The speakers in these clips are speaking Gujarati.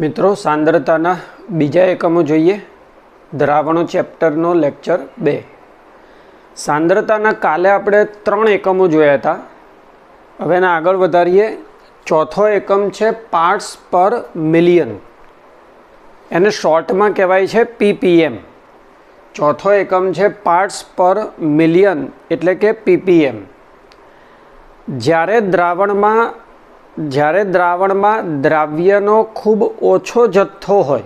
मित्रों सांद्रताना बीजा एकमो जोईए। द्रावणों चेप्टरनो लेक्चर 2। सांद्रताना काले आपणे 3 एकमो जोया था। हवे एने आगळ वधारीए। चौथो एकम छे पार्ट्स पर मिलियन, एने शॉर्ट में कहेवाय छे पीपीएम। चौथो एकम छे पार्ट्स पर मिलियन एटले के पीपीएम। જ્યારે દ્રાવણમાં દ્રાવ્યનો ખૂબ ઓછો જથ્થો હોય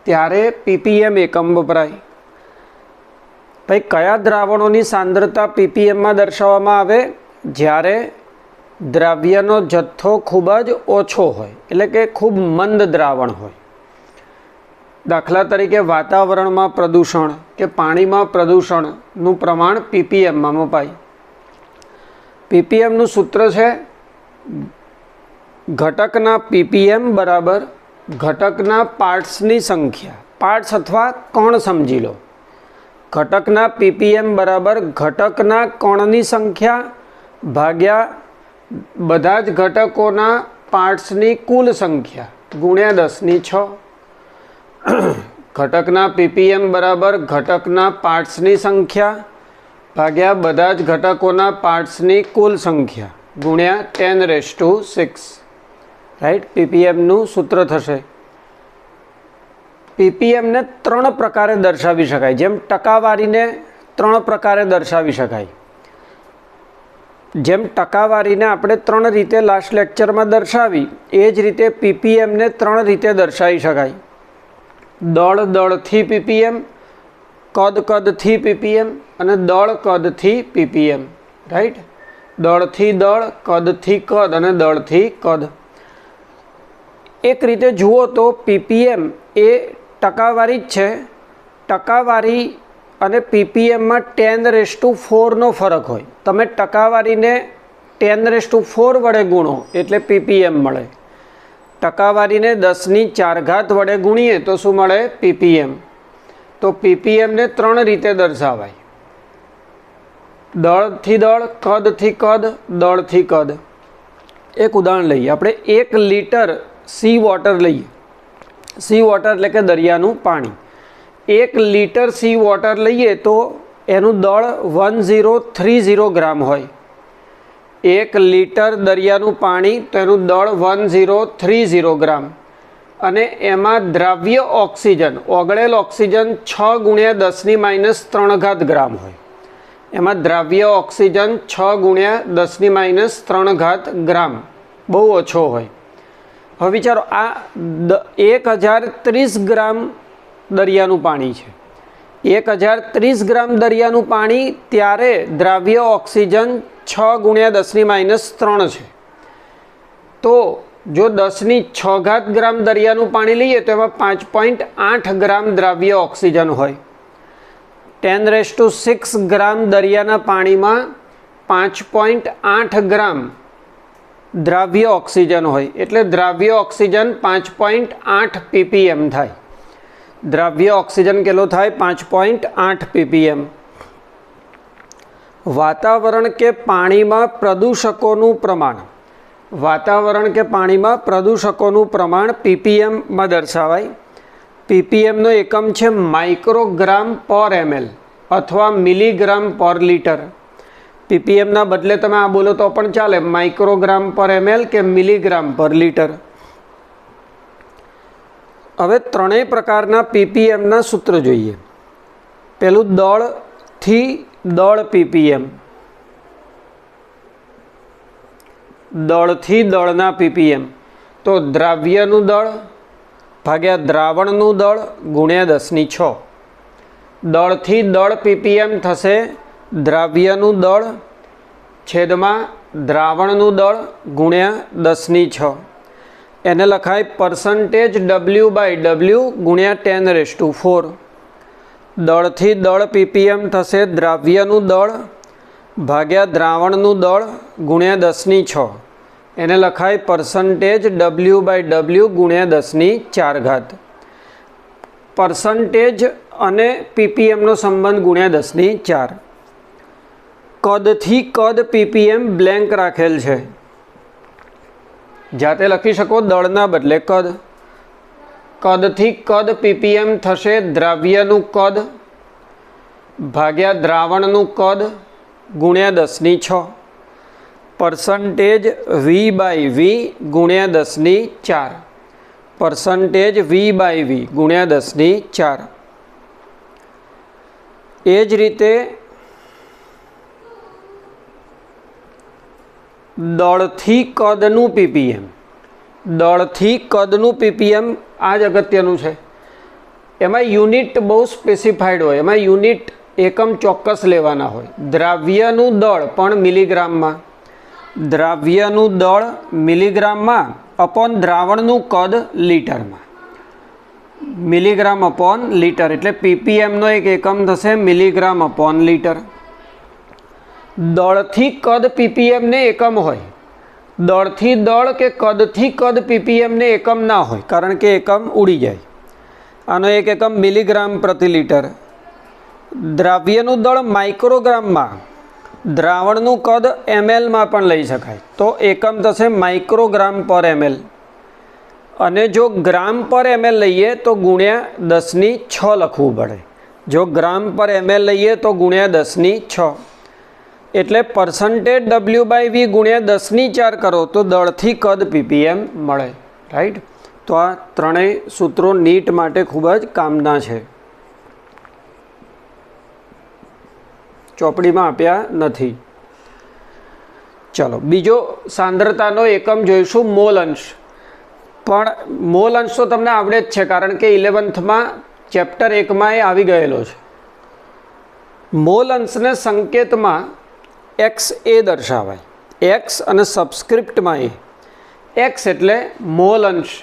ત્યારે પીપીએમ એકમ વપરાય। ભાઈ કયા દ્રાવણોની સાંદ્રતા પીપીએમમાં દર્શાવવામાં આવે? જ્યારે દ્રાવ્યનો જથ્થો ખૂબ જ ઓછો હોય, એટલે કે ખૂબ મંદ દ્રાવણ હોય। દાખલા તરીકે વાતાવરણમાં પ્રદૂષણ કે પાણીમાં પ્રદૂષણનું પ્રમાણ પીપીએમમાં મપાય। પીપીએમનું સૂત્ર છે घटकना पीपीएम बराबर घटकना पार्ट्सनी संख्या। पार्ट्स अथवा कण समझी लो। घटकना पीपीएम बराबर घटकना कणनी संख्या भाग्या बधा ज घटकोना पार्ट्सनी कुल संख्या गुण्या 10⁶। घटकना पीपीएम बराबर घटकना पार्ट्सनी संख्या भाग्या बधा ज घटकोना पार्ट्सनी कुल संख्या गुण्या 10⁶। राइट। पीपीएमनु सूत्र थशे। पीपीएम ने 3 प्रकारे दर्शावी शकाय। जेम टकावारीने 3 प्रकारे दर्शावी शकाय। जेम टकावारीने आपणे 3 रीते लास्ट लेक्चर में दर्शावी, ए ज रीते पीपीएम ने 3 रीते दर्शावी शकाय। दळ दळथी पीपीएम, कद कदथी पीपीएम अने दळ कदथी पीपीएम। राइट। दळथी दळ, कदथी कद अने दळथी कद। एक रीते जुओ तो पीपीएम ए टकावारी ज छे। टकावारी अने पीपीएम में 10⁴ नो फरक होय। तमे टकावारी ने 10⁴ वडे गुणो एटले पीपीएम मळे। टकावारी ने 10⁴ वडे गुणीए तो शुं मळे? पीपीएम। तो पीपीएम ने 3 रीते दर्शावाय। दळ थी दळ, कद थी कद, दळ थी कद। एक उदाहरण लईए। आपणे 1 लीटर सी वॉटर लईए। सी वॉटर એટલે કે દરિયાનું પાણી। 1 लीटर सी वॉटर લઈએ તો એનું દળ 1030 ગ્રામ હોય। 1 लीटर દરિયાનું પાણી તો એનું દળ 1030 ગ્રામ। અને એમાં દ્રાવ્ય ઓક્સિજન, ઓગળેલ ઓક્સિજન 6 × 10⁻³ ગ્રામ હોય। એમાં દ્રાવ્ય ઓક્સિજન 6 × 10⁻³ ગ્રામ બહુ ઓછો હોય। હવે વિચારો આ 1030 ગ્રામ દરિયાનું પાણી છે। 1030 ગ્રામ દરિયાનું પાણી ત્યારે દ્રાવ્ય ઓક્સિજન 6 × 10⁻³ છે। તો જો 10⁶ ગ્રામ દરિયાનું પાણી લઈએ તો એમાં 5.8 ગ્રામ દ્રાવ્ય ઓક્સિજન હોય। 10⁶ ગ્રામ દરિયાના પાણીમાં 5.8 ગ્રામ द्राव्य ऑक्सिजन होय एटले द्राव्य ऑक्सिजन 5.8 पीपीएम थाय। द्राव्य ऑक्सिजन केलो थाय? 5.8 पीपीएम। वातावरण के पाणी में प्रदूषकोनुं प्रमाण, वातावरण के पाणी में प्रदूषकोनुं प्रमाण पीपीएम में दर्शावाय। पीपीएम नो एकम छे माइक्रोग्राम पर एमएल अथवा मिलीग्राम पर लीटर। पीपीएम ना बदले तमे आ बोलो तो पण चाले, माइक्रोग्राम पर एमएल के मिलीग्राम पर लीटर। हवे 3 प्रकारना पीपीएम ना सूत्र जोईए। पहेलुं दळ थी दळ पीपीएम। दळ थी दळना पीपीएम तो द्राव्यनुं दळ भाग्या द्रावणनुं दळ गुण्या 10⁶। दळ थी दळ पीपीएम थशे द्राव्यनुं दळ छेदमां द्रावणनुं दळ गुण्या 10⁶। एने लखाय %W/W गुण्या 10⁴। दळ थी दळ पीपीएम थशे द्राव्यनुं दळ भाग्या द्रावणनुं दळ गुण्या 10⁶। एने लखाय %W/W गुण्या 10⁴। परसेंटेज अने पीपीएम नो संबंध गुण्या 10⁴। कद थी कद पीपीएम ब्लेंक राखेल छे। जाते लखी शको दळना बदले कद। કદથી કદ ppm થશે દ્રવ્યનું કદ ભાગ્યા દ્રાવણનું કદ ગુણ્યા 10⁶. %V/V ગુણ્યા 10⁴. %V/V ગુણ્યા 10⁴. એ જ રીતે દળથી કદનું ppm, દળથી કદનું ppm આ જ અગત્યનું છે. એમાં યુનિટ બહુ સ્પેસિફાઈડ હોય, એમાં યુનિટ એકમ ચોક્કસ લેવાના હોય. દ્રવ્યનું દળ પણ મિલીગ્રામમાં, દ્રવ્યનું દળ મિલીગ્રામમાં અપોન દ્રાવણનું કદ લીટરમાં. મિલીગ્રામ અપોન લીટર એટલે ppmનો એક એકમ થશે મિલીગ્રામ અપોન લીટર. દળથી કદ ppm ને એકમ હોય, દળથી દળ કે કદથી કદ ppm ને એકમ ના હોય, કારણ કે એકમ ઉડી જાય. આનો એક એકમ મિલીગ્રામ પ્રતિ લીટર. દ્રવ્યનું દળ માઇક્રોગ્રામમાં, દ્રાવણનું કદ mlમાં પણ લઈ શકાય, તો એકમ થશે માઇક્રોગ્રામ પર ml. અને જો ગ્રામ પર ml લઈએ તો ગુણ્યા 10⁶ લખવું પડે. જો ગ્રામ પર ml લઈએ તો ગુણ્યા 10⁶. એટલે %W/V ગુણ્યા 10⁴ કરો તો દળથી કદ ppm મળે. રાઈટ. તો આ ત્રણેય સૂત્રો નીટ માટે ખૂબ જ કામના છે. ચોપડીમાં આપ્યા નથી. ચલો બીજો સાંદ્રતાનો એકમ જોઈશું મોલ અંશ. પણ મોલ અંશ તો તમને આવડે જ છે, કારણ કે 11થમાં ચેપ્ટર 1માં એ આવી ગયેલો છે. મોલ અંશને સંકેતમાં XA દર્શાવાય, X અને સબસ્ક્રિપ્ટમાં A. X એટલે મોલ અંશ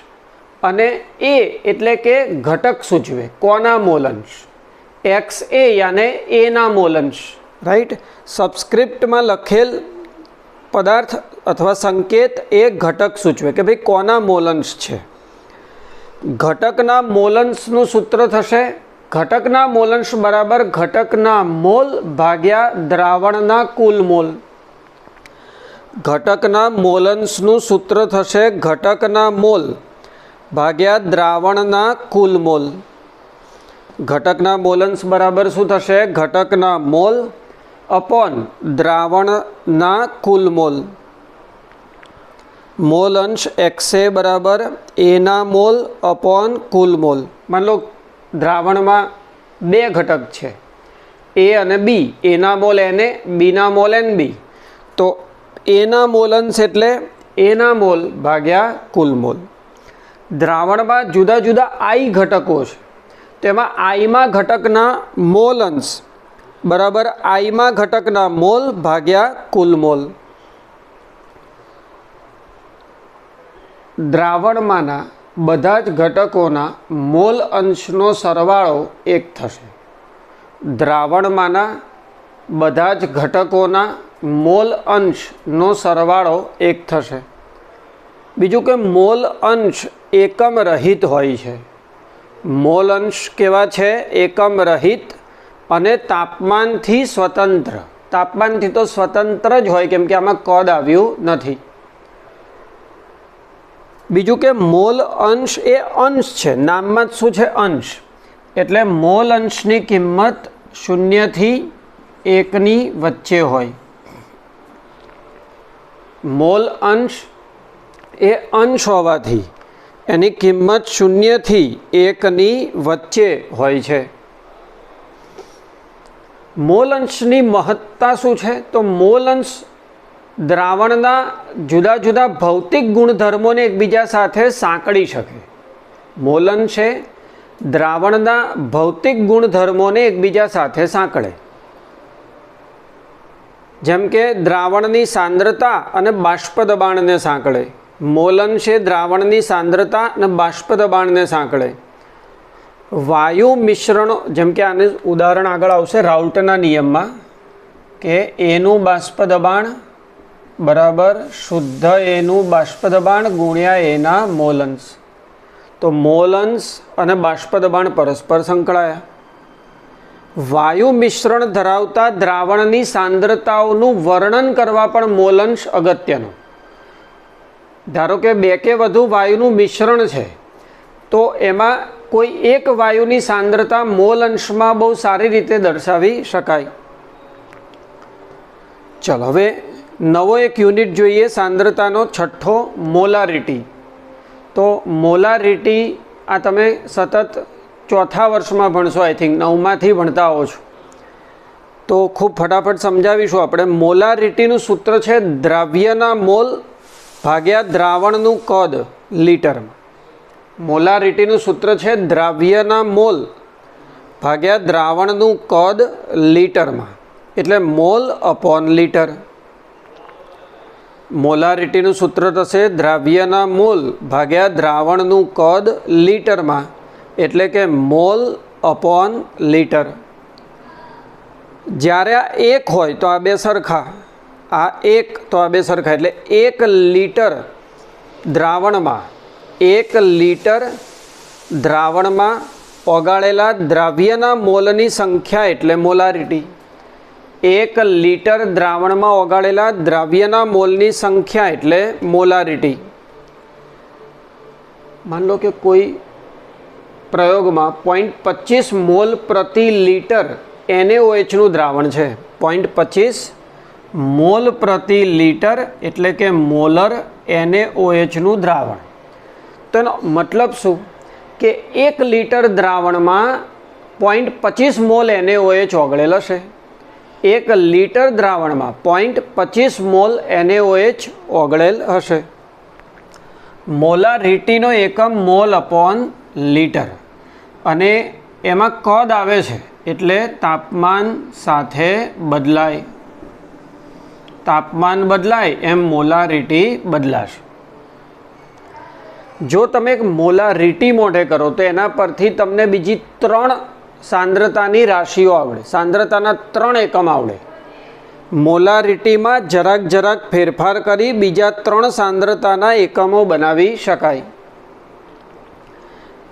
અને A એટલે કે ઘટક સૂચવે, કોના મોલ અંશ. XA યાને A ના મોલ અંશ. રાઈટ. સબસ્ક્રિપ્ટમાં લખેલ પદાર્થ અથવા સંકેત એ ઘટક સૂચવે કે ભાઈ કોના મોલ અંશ છે. ઘટકના મોલ અંશનું સૂત્ર થશે ઘટકના મોલ અંશ બરાબર ઘટકના મોલ ભાગ્યા દ્રાવણના કુલ મોલ. ઘટકના મોલ અંશનું સૂત્ર થશે ઘટકના મોલ ભાગ્યા દ્રાવણના કુલ મોલ. ઘટકના મોલ અંશ બરાબર શું થશે? ઘટકના મોલ અપોન દ્રાવણના કુલ મોલ. મોલ અંશ XA બરાબર એના મોલ અપોન કુલ મોલ. માન લો દ્રાવણમાં બે ઘટક છે, એ અને બી. એના મોલ એને, બીના મોલ એન બી. તો એના મોલ અંશ એટલે એના મોલ ભાગ્યા કુલ મોલ. દ્રાવણમાં જુદા જુદા આઈ ઘટકો છે, તેમાં આઈમાં ઘટકના મોલ અંશ બરાબર આઈમાં ઘટકના મોલ ભાગ્યા કુલ મોલ. દ્રાવણમાંના બધા જ ઘટકોના મોલ અંશનો સરવાળો 1 થશે. દ્રાવણમાંના બધા જ ઘટકોના મોલ અંશનો સરવાળો 1 થશે. બીજું કે મોલ અંશ એકમ રહિત હોય છે. મોલ અંશ કેવા છે? એકમ રહિત અને તાપમાનથી સ્વતંત્ર. તાપમાનથી તો સ્વતંત્ર જ હોય, કેમ કે આમાં કદ આવ્યું નથી. બીજું કે મોલ અંશ એ અંશ છે, નામમાં જ શું છે? અંશ. એટલે મોલ અંશની કિંમત 0 થી 1 વચ્ચે હોય. મોલ અંશ એ અંશ હોવાથી એની કિંમત 0 થી 1 વચ્ચે હોય છે. મોલ અંશની મહત્તા શું છે? તો મોલ અંશ દ્રાવણના જુદા જુદા ભૌતિક ગુણધર્મોને એકબીજા સાથે સાંકળી શકે. મોલ અંશ એ દ્રાવણના ભૌતિક ગુણધર્મોને એકબીજા સાથે સાંકળે. જેમ કે દ્રાવણની સાંદ્રતા અને બાષ્પ દબાણને સાંકળે. મોલ અંશ એ દ્રાવણની સાંદ્રતા અને બાષ્પ દબાણને સાંકળે. વાયુ મિશ્રણો, જેમ કે આને ઉદાહરણ આગળ આવશે રાઉલ્ટના નિયમમાં, કે એનું બાષ્પ દબાણ બરાબર શુદ્ધ એનું બાષ્પ દબાણ ગુણ્યા એના મોલ અંશ. તો મોલ અંશ અને બાષ્પ દબાણ પરસ્પર સંકળાયા. વાયુ મિશ્રણ ધરાવતા દ્રાવણની સાંદ્રતાઓનું વર્ણન કરવા પણ મોલ અંશ અગત્યનો. ધારો કે 2 કે વધુ વાયુનું મિશ્રણ છે, તો એમાં કોઈ એક વાયુની સાંદ્રતા મોલ અંશમાં બહુ સારી રીતે દર્શાવી શકાય. ચલો હવે નવો એક યુનિટ જોઈએ, સાંદ્રતાનો છઠ્ઠો, મોલારિટી. તો મોલારિટી આ તમે સતત ચોથા વર્ષમાં ભણશો, આઈ થિંક 9માંથી ભણતા આવો છો, તો ખૂબ ફટાફટ સમજાવીશું આપણે. મોલારિટીનું સૂત્ર છે દ્રાવ્યના મોલ ભાગ્યા દ્રાવણનું કદ લીટરમાં. મોલારિટીનું સૂત્ર છે દ્રાવ્યના મોલ ભાગ્યા દ્રાવણનું કદ લીટરમાં, એટલે મોલ અપોન લીટર. મોલારિટીનું સૂત્ર થશે દ્રાવ્યના મોલ ભાગ્યા દ્રાવણનું કદ લીટરમાં, એટલે કે મોલ અપોન લીટર. જ્યારે આ એક હોય તો આ બે સરખા, આ એક તો આ બે સરખા, એટલે 1 લીટર દ્રાવણમાં, 1 લીટર દ્રાવણમાં ઓગાળેલા દ્રાવ્યના મોલની સંખ્યા એટલે મોલારિટી. 1 લીટર દ્રાવણમાં ઓગાળેલા દ્રાવ્યના મોલની સંખ્યા એટલે મોલારિટી. માન લો કે કોઈ પ્રયોગમાં 0.25 મોલ પ્રતિ લીટર NaOHનું દ્રાવણ છે. 0.25 મોલ પ્રતિ લીટર એટલે કે મોલર NaOHનું દ્રાવણ. તો એનો મતલબ શું કે 1 લીટર દ્રાવણમાં 0.25 મોલ NaOH ઓગળેલ હશે. 1 લીટર દ્રાવણમાં 0.25 મોલ NaOH ઓગળેલ હશે. મોલારિટીનો એકમ મોલ અપોન લીટર, અને એમાં કદ આવે છે એટલે તાપમાન સાથે બદલાય. તાપમાન બદલાય એમ મોલારિટી બદલાશે. જો તમે એક મોલારિટી મોઢે કરો તો એના પરથી તમને બીજી 3 સાંદ્રતાની રાશિઓ આવડે, સાંદ્રતાના 3 એકમ આવડે. મોલારિટીમાં જરાક ફેરફાર કરી બીજા 3 સાંદ્રતાના એકમો બનાવી શકાય.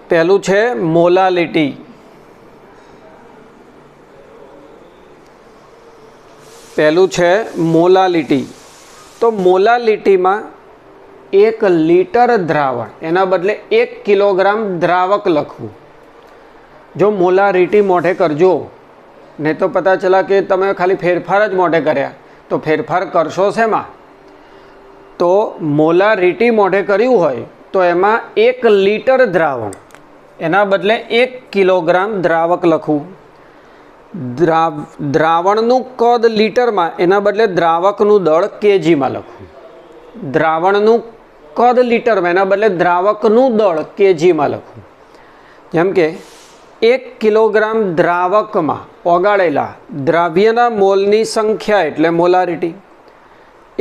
પહેલું છે મોલાલિટી. પહેલું છે મોલાલિટી. તો મોલાલિટીમાં 1 લીટર દ્રાવણ એના બદલે 1 કિલોગ્રામ દ્રાવક લખવું. જો મોલારિટી મોઢે કરજો, નહીં તો પતા ચલા કે તમે ખાલી ફેરફાર જ મોઢે કર્યા, તો ફેરફાર કરશો શેમાં? તો મોલારિટી મોઢે કર્યું હોય તો એમાં 1 લીટર દ્રાવણ એના બદલે 1 કિલોગ્રામ દ્રાવક લખવું. દ્રાવણનું કદ લીટરમાં એના બદલે દ્રાવકનું દળ કેજીમાં લખવું. દ્રાવણનું કદ લીટરમાં એના બદલે દ્રાવકનું દળ કેજીમાં લખવું. જેમ કે 1 કિલોગ્રામ દ્રાવકમાં ઓગાળેલા દ્રાવ્યના મોલની સંખ્યા એટલે મોલારિટી.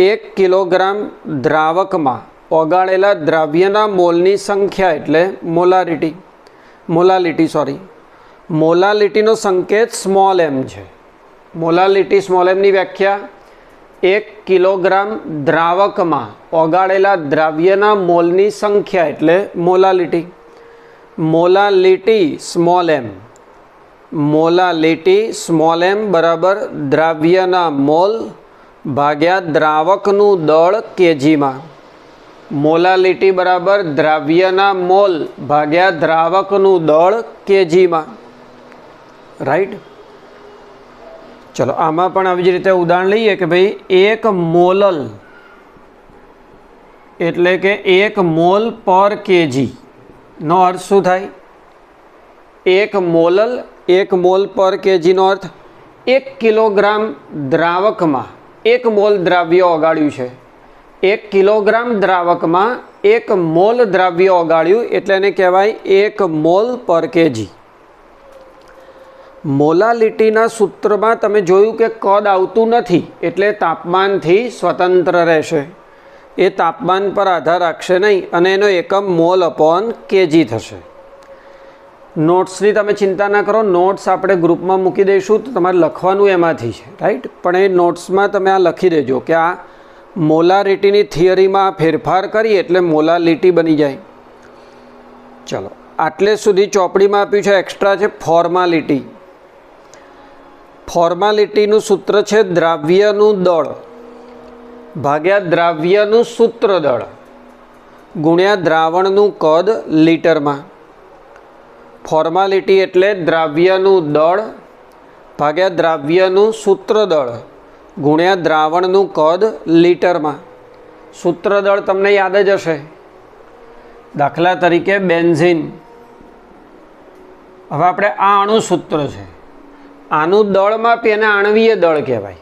1 કિલોગ્રામ દ્રાવકમાં ઓગાળેલા દ્રાવ્યના મોલની સંખ્યા એટલે મોલાલિટી. મોલાલિટીનો સંકેત સ્મોલ m છે. મોલાલિટી સ્મોલ mની વ્યાખ્યા 1 કિલોગ્રામ દ્રાવકમાં ઓગાળેલા દ્રાવ્યના મોલની સંખ્યા એટલે molality. Molality small m. Molality small m બરાબર દ્રાવ્યના મોલ ભાગ્યા દ્રાવકનું દળ કેજીમાં. મોલાલિટી બરાબર દ્રાવ્યના મોલ ભાગ્યા દ્રાવકનું દળ કેજીમાં. રાઈટ. ચલો આમાં પણ આવી જ રીતે ઉદાહરણ લઈએ કે ભાઈ 1 મોલલ એટલે કે 1 મોલ પર કેજી નો અર્થ શું થાય? 1 મોલલ 1 મોલ પર કેજીનો અર્થ 1 કિલોગ્રામ દ્રાવકમાં 1 મોલ દ્રાવ્ય ઓગાળ્યું છે. 1 કિલોગ્રામ દ્રાવકમાં 1 મોલ દ્રાવ્ય ઓગાળ્યું એટલે એને કહેવાય 1 મોલ પર કેજી. મોલાલિટીના સૂત્રમાં તમે જોયું કે કદ આવતું નથી એટલે તાપમાનથી સ્વતંત્ર રહેશે. એ તાપમાન પર આધાર રાખશે નહીં અને એનો એકમ મોલ અપોન કેજી થશે. નોટ્સની તમે ચિંતા ના કરો, નોટ્સ આપણે ગ્રુપમાં મૂકી દઈશું તો તમારે લખવાનું એમાંથી છે. રાઈટ. પણ એ નોટ્સમાં તમે આ લખી દેજો કે આ મોલારિટીની થિયરીમાં ફેરફાર કરી એટલે મોલાલિટી બની જાય. ચલો આટલે સુધી ચોપડીમાં આપ્યું છે, એક્સ્ટ્રા છે ફોર્માલિટી. ફોર્માલિટીનું સૂત્ર છે દ્રાવ્યનું દળ ભાગ્યા દ્રાવ્યનું સૂત્ર દળ ગુણ્યા દ્રાવણનું કદ લીટરમાં. ફોર્માલિટી એટલે દ્રાવ્યનું દળ ભાગ્યા દ્રાવ્યનું સૂત્રદળ ગુણ્યા દ્રાવણનું કદ લીટરમાં. સૂત્રદળ તમને યાદ જ હશે. દાખલા તરીકે બેન્ઝીન. હવે આપણે આ અણુ સૂત્ર છે, આનું દળ માપી અને આણવીય દળ કહેવાય.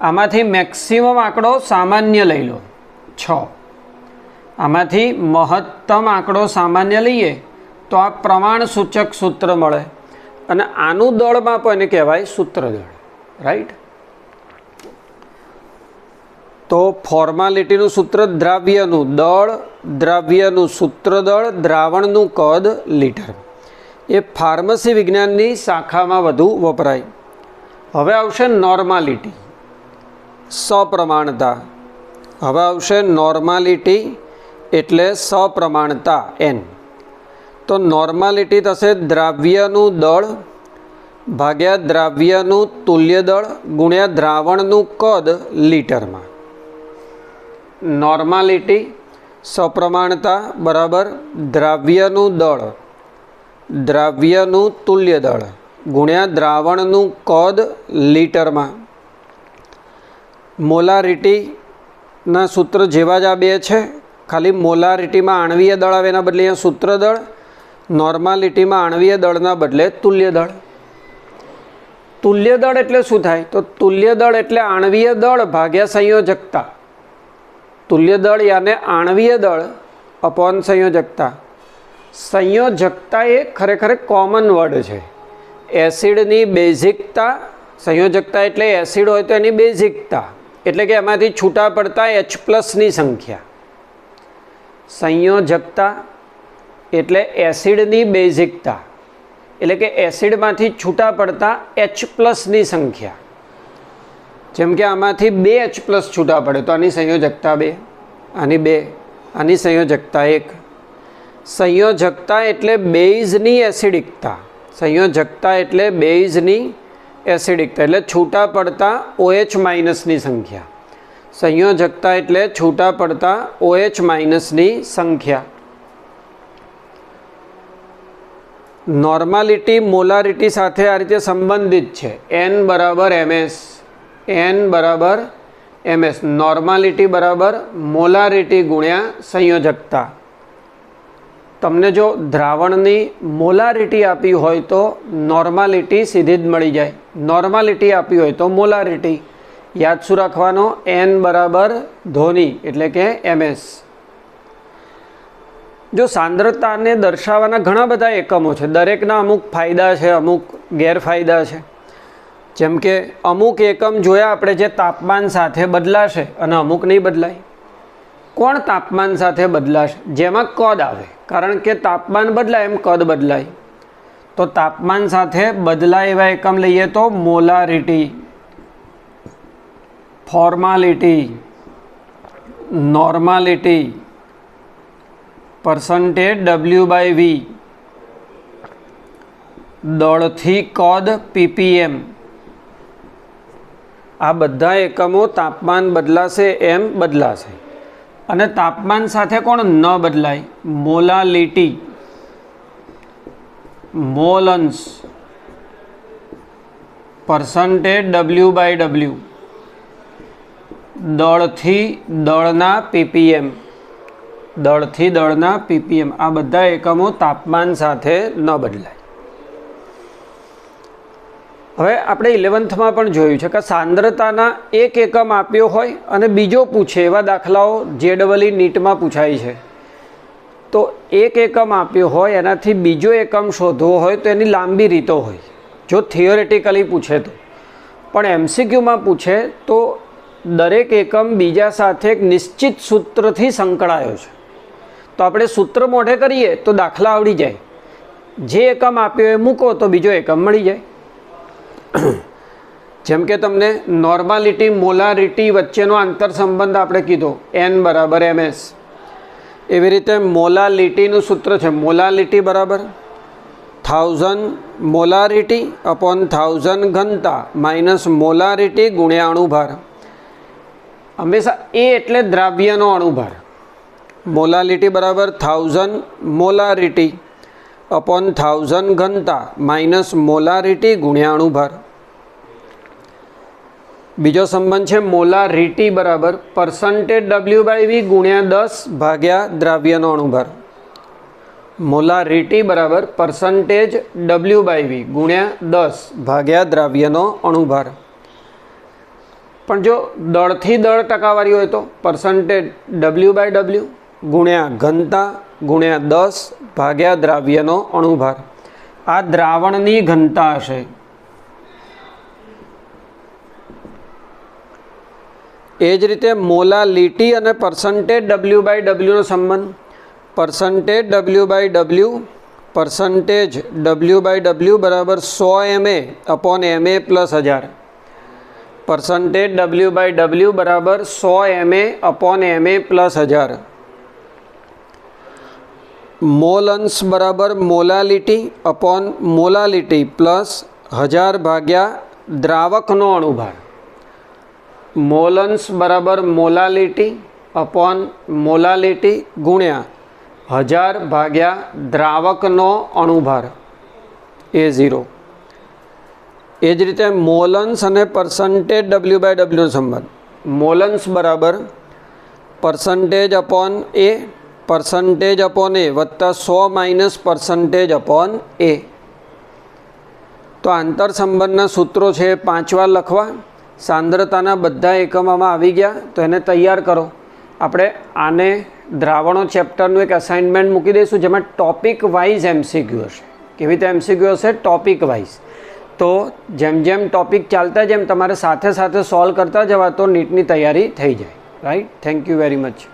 આમાંથી મેક્સિમમ આંકડો સામાન્ય લઈ લો 6. આમાંથી મહત્તમ આંકડો સામાન્ય લઈએ તો આ પ્રમાણ સૂચક સૂત્ર મળે અને આનું દળ માપો એને કહેવાય સૂત્રદળ. રાઈટ. તો ફોર્માલિટીનું સૂત્ર દ્રાવ્યનું દળ, દ્રાવ્યનું સૂત્રદળ, દ્રાવણનું કદ લીટર. એ ફાર્મસી વિજ્ઞાનની શાખામાં વધુ વપરાય. હવે આવશે નોર્માલિટી, સપ્રમાણતા. હવે આવશે નોર્માલિટી એટલે સપ્રમાણતા n. તો નોર્માલિટી થશે દ્રાવ્યનું દળ ભાગ્યા દ્રાવ્યનું તુલ્ય દળ ગુણ્યા દ્રાવણનું કદ લીટરમાં. નોર્માલિટી સપ્રમાણતા બરાબર દ્રાવ્યનું દળ, દ્રાવ્યનું તુલ્ય દળ ગુણ્યા દ્રાવણનું કદ લીટરમાં. મોલારિટીના સૂત્ર જેવા જ આ બે છે, ખાલી મોલારિટીમાં આણવીય દળ આવે એના બદલે અહીંયા સૂત્રદળ, નોર્માલિટીમાં આણવીય દળના બદલે તુલ્ય દળ. તુલ્ય દળ એટલે શું થાય? તો તુલ્ય દળ એટલે આણવીય દળ ભાગ્યા સંયોજકતા. તુલ્ય દળ યાને આણવીય દળ અપોન સંયોજકતા. સંયોજકતા એ ખરેખર કોમન વર્ડ છે. એસિડની બેઝિકતા, સંયોજકતા એટલે એસિડ હોય તો એની બેઝિકતા એટલે કે એમાંથી છૂટા પડતા H+ની સંખ્યા. સંયોજકતા એટલે એસિડની બેઝિકતા એટલે કે એસિડમાંથી છૂટા પડતા H+ની સંખ્યા. જેમ કે આમાંથી 2 H+ છૂટા પડે તો આની સંયોજકતા 2, આની 2, આની સંયોજકતા 1. સંયોજકતા એટલે બેઝની એસિડિકતા. સંયોજકતા એટલે બેઝની એસિડિકતા એટલે છૂટા પડતા OH- સંખ્યા. સંયોજકતા એટલે છૂટા પડતા OH- સંખ્યા. નોર્માલિટી મોલારિટી સાથે આ રીતે સંબંધિત છે. n બરાબર ms, n બરાબર ms. નોર્માલિટી બરાબર મોલારિટી ગુણ્યા સંયોજકતા. તમને જો દ્રાવણની મોલારિટી આપી હોય તો નોર્માલિટી સીધી જ મળી જાય. નોર્માલિટી આપી હોય તો મોલારિટી. યાદ શું રાખવાનો? n બરાબર ધોની એટલે કે ms. જો સાંદ્રતાને દર્શાવવાના ઘણા બધા એકમો છે, દરેકના અમુક ફાયદા છે, અમુક ગેરફાયદા છે. જેમ કે અમુક એકમ જોયા આપણે જે તાપમાન સાથે બદલાશે અને અમુક નહીં બદલાય. કોણ તાપમાન સાથે બદલાશે? જેમાં કદ આવે, કારણ કે તાપમાન બદલાય એમ કદ બદલાય. તો તાપમાન સાથે બદલાય એવા એકમ લઈએ તો molarity, formality, normality, percentage W/V, દળથી કદ ppm. આ બધા એકમો તાપમાન બદલાશે એમ બદલાશે. અને તાપમાન સાથે કોણ ન બદલાય? મોલાલિટી, મોલન્સ, પરસન્ટેજ W/W, દળથી દળના ppm, દળથી દળના ppm. આ બધા એકમો તાપમાન સાથે ન બદલાય. હવે આપણે 11થમાં પણ જોયું છે કે સાંદ્રતાના એક એકમ આપ્યો હોય અને બીજો પૂછે, એવા દાખલાઓ JEE નીટમાં પૂછાય છે. તો એક એકમ આપ્યો હોય એનાથી બીજો એકમ શોધવો હોય તો એની લાંબી રીતો હોય, જો થિયોરેટિકલી પૂછે તો. પણ MCQમાં પૂછે તો દરેક એકમ બીજા સાથે એક નિશ્ચિત સૂત્રથી સંકળાયો છે. તો આપણે સૂત્ર મોઢે કરીએ તો દાખલા આવડી જાય. જે એકમ આપ્યો એ મૂકો તો બીજો એકમ મળી જાય. જેમ કે તમને નોર્માલિટી મોલારિટી વચ્ચેનો આંતર સંબંધ આપણે કીધો n બરાબર ms. એવી રીતે મોલાલિટીનું સૂત્ર છે, મોલાલિટી બરાબર 1000 મોલારિટી અપોન 1000 ઘનતા માઇનસ મોલારિટી ગુણ્યા અણુભાર. હંમેશા એ એટલે દ્રાવ્યનો અણુભાર. મોલાલિટી બરાબર 1000 મોલારિટી अपॉन 1000 घनता माइनस मोलारिटी गुण्या अणुभार। बीजो संबंध है मोलारिटी बराबर परसेंटेज W/V गुण्या 10 भाग्या द्राव्यनो अणुभार। मोलारिटी बराबर परसेंटेज W/V गुण्या 10 भाग्या द्राव्यनो अणुभार। पण जो दळ थी दळ टकावारी होय तो परसेंटेज W/W गुण्या घनता गुण्या 10 भाग्या द्राव्यनो अणुभार। आ द्रावणनी घनता हशे। ए ज रीते मोलालिटी अने परसेंटेज W/W नो संबंध परसेंटेज W/W बराबर 100 MA upon MA plus 1000। Percentage W/W बराबर 100 MA अपॉन MA प्लस 1000। मोल अंश बराबर मोलालिटी अपॉन मोलालिटी प्लस 1000 भाग्या द्रावकनो अणुभार। मोल अंश बराबर मोलालिटी अपॉन मोलालिटी गुण्या 1000 भाग्या द्रावकनो अणुभार A0। ए ज रीते मोल अंश अने परसेंटेज W/W नो संबंध मोल अंश बराबर percentage upon A percentage upon A वत्ता 100 माइनस परसेंटेज अपॉन A। तो आंतर संबंधना सूत्रों है 5 वार लखवा। सांद्रताना बधा एकमोमां आवी गया तो एने तैयार करो। आपणे आने द्रावणों चेप्टरनुं एक असाइनमेंट मूकी दईशुं जेमां टॉपिक वाइज MCQ हशे। केवी रीते MCQ हशे टॉपिक वाइज। तो जेम जेम टॉपिक चालता जेम तमारे साथे साथे सॉल्व करता जवा तो नीटनी तैयारी थई जाय। Right. Thank you very much.